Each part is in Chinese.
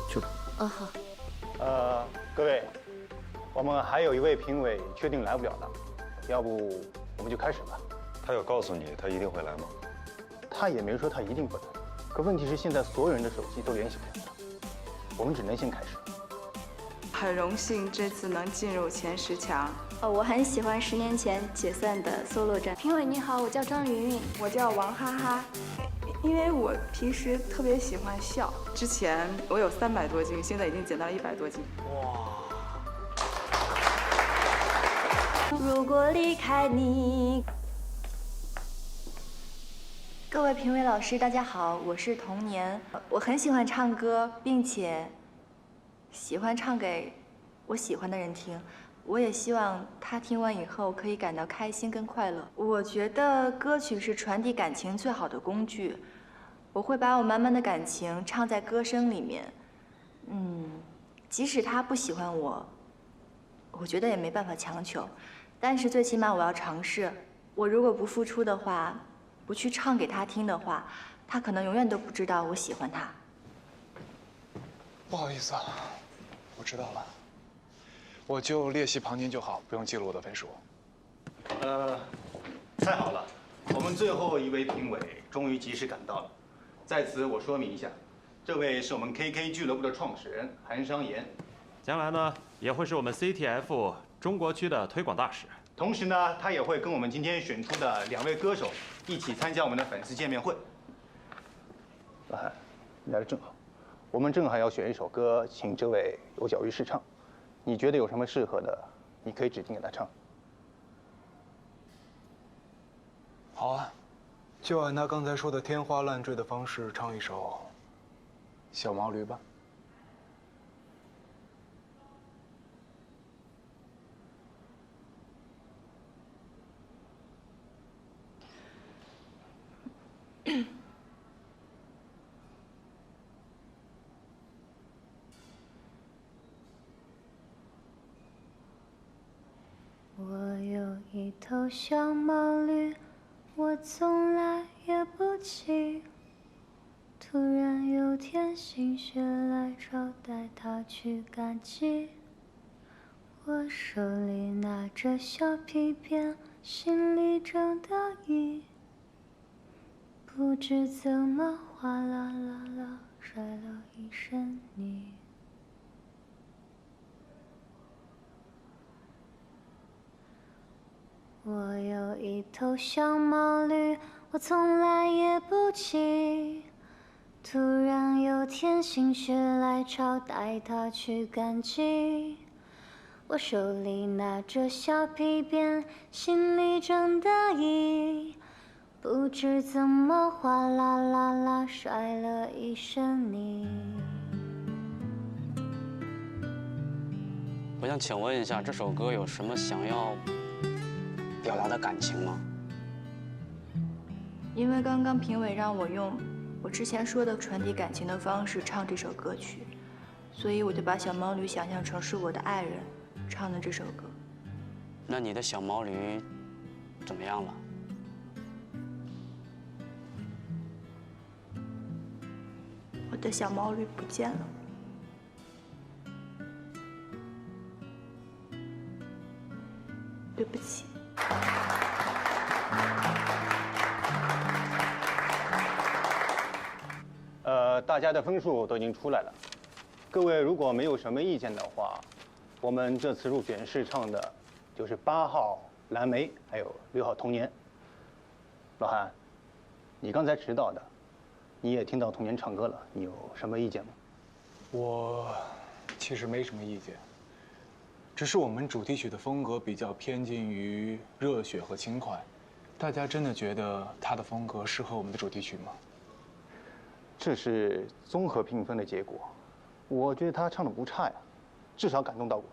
去吧。好。各位，我们还有一位评委确定来不了了，要不我们就开始吧。他有告诉你他一定会来吗？他也没说他一定不来，可问题是现在所有人的手机都联系不了他，我们只能先开始。很荣幸这次能进入前10强。我很喜欢10年前解散的 solo 战。评委你好，我叫张云云。我叫王哈哈，因为我平时特别喜欢笑。之前我有300多斤，现在已经减到了100多斤。如果离开你。各位评委老师，大家好，我是童年。我很喜欢唱歌，并且喜欢唱给我喜欢的人听。我也希望他听完以后可以感到开心跟快乐。我觉得歌曲是传递感情最好的工具。我会把我满满的感情唱在歌声里面。即使他不喜欢我，我觉得也没办法强求。但是最起码我要尝试。我如果不付出的话，不去唱给他听的话，他可能永远都不知道我喜欢他。不好意思啊，我知道了，我就列席旁听就好，不用记录我的分数。太好了，我们最后一位评委终于及时赶到了。在此我说明一下，这位是我们 KK 俱乐部的创始人韩商言，将来呢也会是我们 CTF 中国区的推广大使。同时呢，他也会跟我们今天选出的2位歌手一起参加我们的粉丝见面会。老韩，你来的正好，我们正好要选一首歌，请这位有脚于试唱。你觉得有什么适合的，你可以指定给他唱。好啊，就按他刚才说的天花乱坠的方式唱一首《小毛驴》吧。我有一头小毛驴，我从来也不骑。突然有天心血来潮，带它去赶集。我手里拿着小皮鞭，心里正得意。不知怎么哗啦啦啦摔了一身泥。我有一头小毛驴，我从来也不骑。突然有天心血来潮，带它去赶集。我手里拿着小皮鞭，心里正得意。不知怎么哗啦啦啦摔了一身泥。我想请问一下，这首歌有什么想要表达的感情吗？因为刚刚评委让我用我之前说的传递感情的方式唱这首歌曲，所以我就把小毛驴想象成是我的爱人，唱的这首歌。那你的小毛驴怎么样了？我的小毛驴不见了。对不起。大家的分数都已经出来了，各位如果没有什么意见的话，我们这次入选试唱的就是8号蓝莓，还有6号童年。老韩，你刚才迟到的，你也听到童年唱歌了，你有什么意见吗？我其实没什么意见，只是我们主题曲的风格比较偏近于热血和轻快，大家真的觉得他的风格适合我们的主题曲吗？这是综合评分的结果，我觉得他唱的不差呀，至少感动到我了。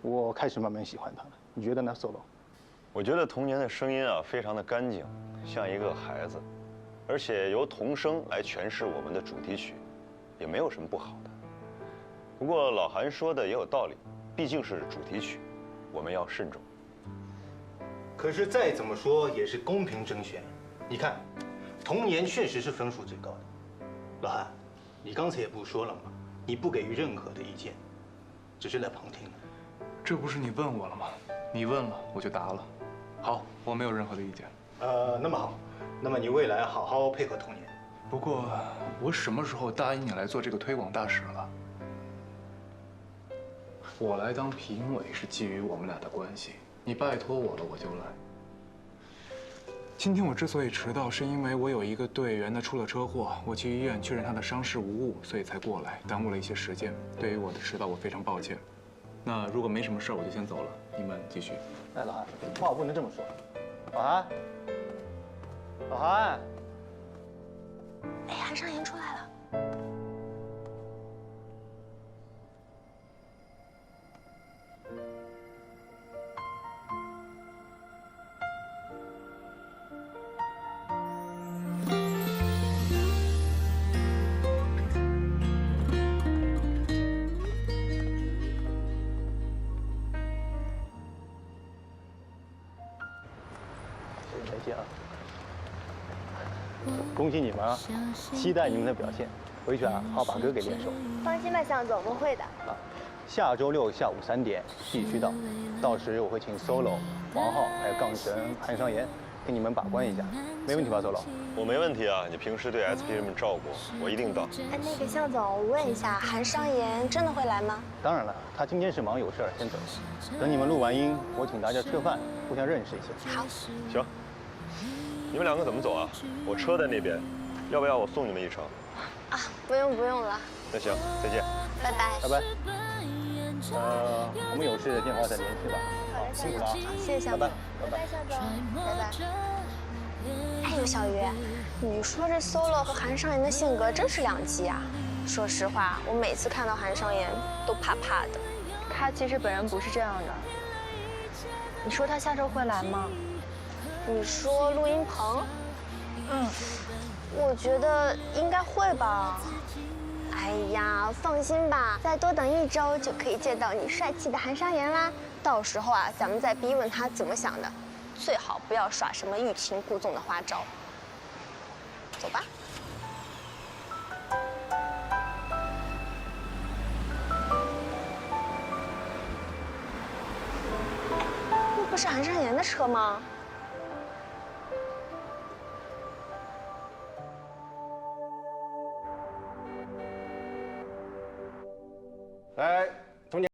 我开始慢慢喜欢他了，你觉得呢 ，Solo？ 我觉得童年的声音啊，非常的干净，像一个孩子，而且由童声来诠释我们的主题曲，也没有什么不好的。不过老韩说的也有道理，毕竟是主题曲，我们要慎重。可是再怎么说也是公平甄选，你看，童年确实是分数最高的。老韩，你刚才也不是说了吗？你不给予任何的意见，只是在旁听。这不是你问我了吗？你问了，我就答了。好，我没有任何的意见。那么好，那么你未来好好配合童年。不过，我什么时候答应你来做这个推广大使了？我来当评委是基于我们俩的关系，你拜托我了，我就来。今天我之所以迟到，是因为我有一个队员他出了车祸，我去医院确认他的伤势无误，所以才过来，耽误了一些时间。对于我的迟到，我非常抱歉。那如果没什么事儿，我就先走了，你们继续。哎，老韩，话不能这么说。老韩，老韩。哎，韩商言出来了。再见啊！恭喜你们啊！期待你们的表现。回去啊，好好把歌给练熟。放心吧，向总，我们会的。啊，下周6下午3点必须到，到时我会请 solo 王浩还有杠神韩商言给你们把关一下，没问题吧 ，solo？ 我没问题啊，你平时对 SP 人们照顾，我一定到。哎，那个向总，我问一下，韩商言真的会来吗？当然了，他今天是忙有事儿，先走。等你们录完音，我请大家吃个饭，互相认识一下。好。行。你们2个怎么走啊？我车在那边，要不要我送你们一程？啊，不用了。那行，再见。拜拜。拜拜。我们有事电话再联系吧。好，辛苦了啊。谢谢向总。拜拜，向总。拜拜。哎呦，小鱼，你说这 solo 和韩商言的性格真是两极啊！说实话，我每次看到韩商言都怕怕的。他其实本人不是这样的。你说他下周会来吗？你说录音棚？我觉得应该会吧。哎呀，放心吧，再多等1周就可以见到你帅气的韩商言啦。到时候啊，咱们再逼问他怎么想的，最好不要耍什么欲擒故纵的花招。走吧。那不是韩商言的车吗？来，童年。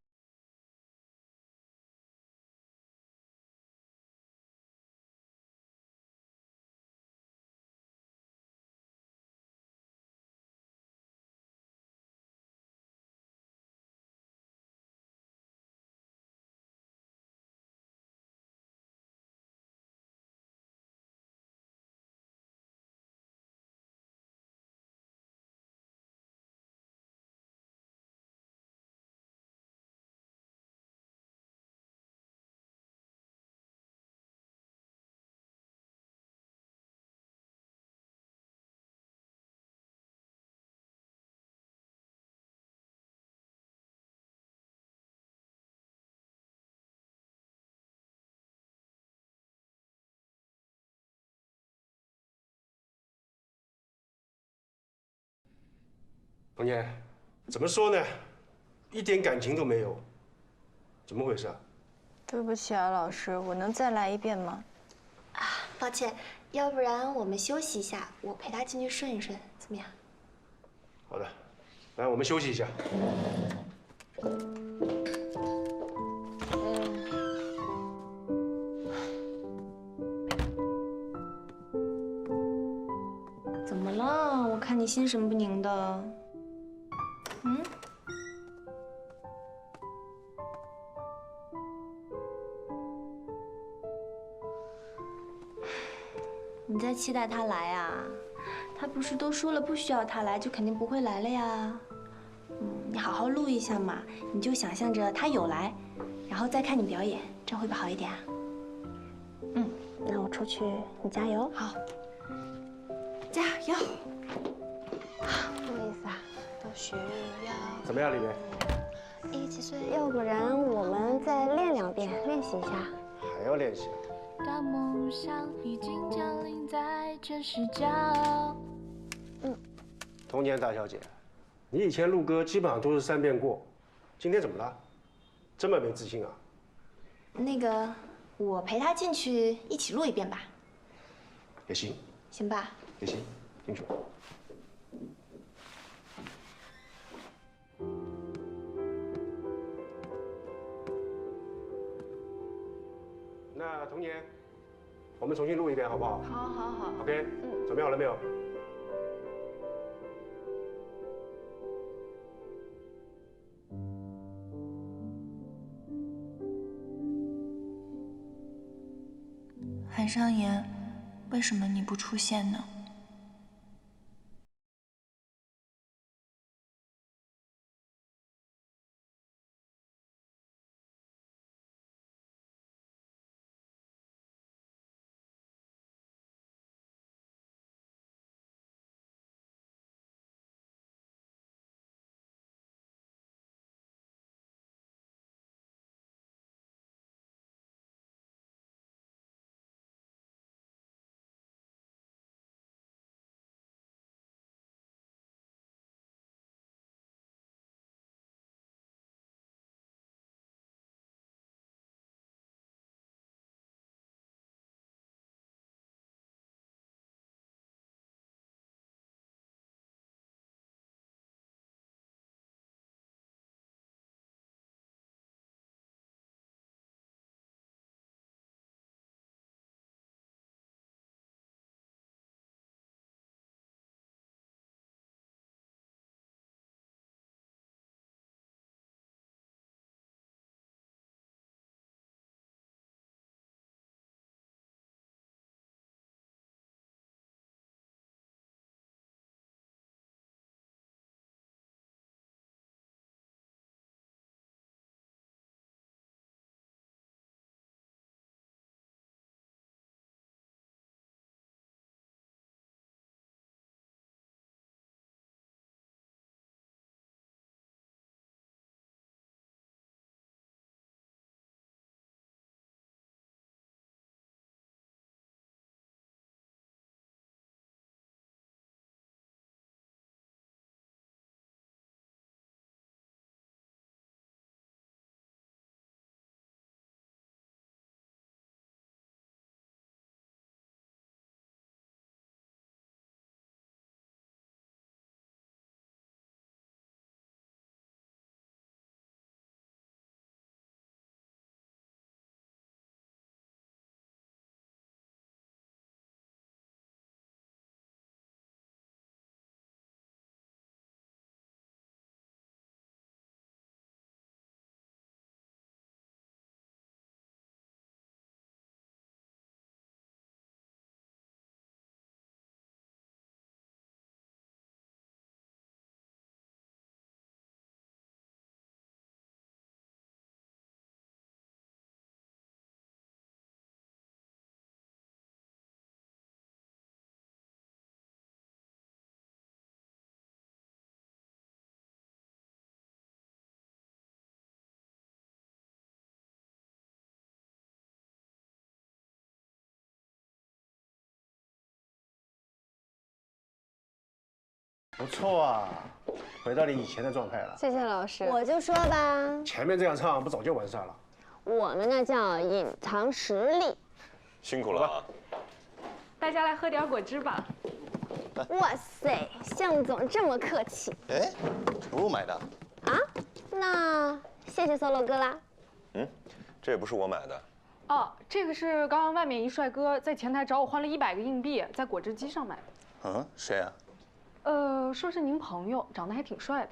童年，怎么说呢？一点感情都没有，怎么回事啊？对不起啊，老师，我能再来一遍吗？啊，抱歉，要不然我们休息一下，我陪他进去顺一顺，怎么样？好的，来，我们休息一下。怎么了？我看你心神不宁的。你在期待他来啊？他不是都说了不需要他来，就肯定不会来了呀。你好好录一下嘛，你就想象着他有来，然后再看你表演，这样会不会好一点啊？那我出去，你加油。好，加油。不好意思啊，都需要。怎么样，李梅？一起睡，要不然我们再练2遍，练习一下。还要练习？当梦想已经降临在这世角。童年大小姐，你以前录歌基本上都是3遍过，今天怎么了？这么没自信啊？那个，我陪他进去一起录一遍吧。也行，行吧？也行，进去。那童年，我们重新录一遍好不好？好，好，好。 OK，准备好了没有？韩商言，为什么你不出现呢？不错啊，回到你以前的状态了。谢谢老师，我就说吧，前面这样唱不早就完事了？我们那叫隐藏实力。辛苦了啊！大家来喝点果汁吧。哇塞，向总这么客气。哎，不用买的。啊？那谢谢 solo 哥啦。嗯，这也不是我买的。哦，这个是刚刚外面一帅哥在前台找我换了100个硬币，在果汁机上买的。嗯，谁啊？说是您朋友，长得还挺帅的。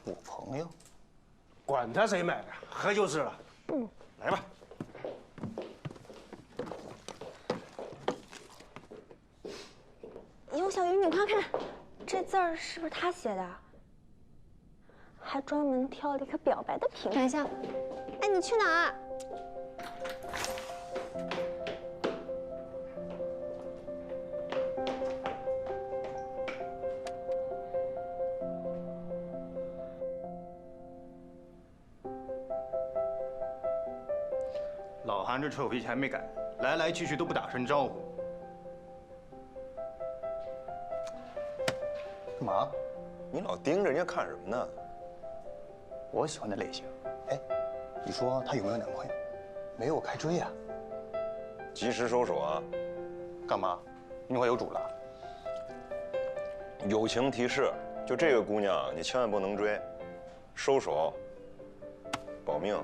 我朋友。管他谁买的，喝就是了。来吧。哟，小鱼，你快看，这字儿是不是他写的？还专门挑了一个表白的屏。看一下。哎，你去哪儿？老韩这臭脾气还没改，来来去去都不打声招呼。干嘛？你老盯着人家看什么呢？我喜欢的类型。哎，你说她有没有男朋友？没有，我开追呀。及时收手啊！干嘛？女朋友有主了？友情提示：就这个姑娘，你千万不能追，收手，保命。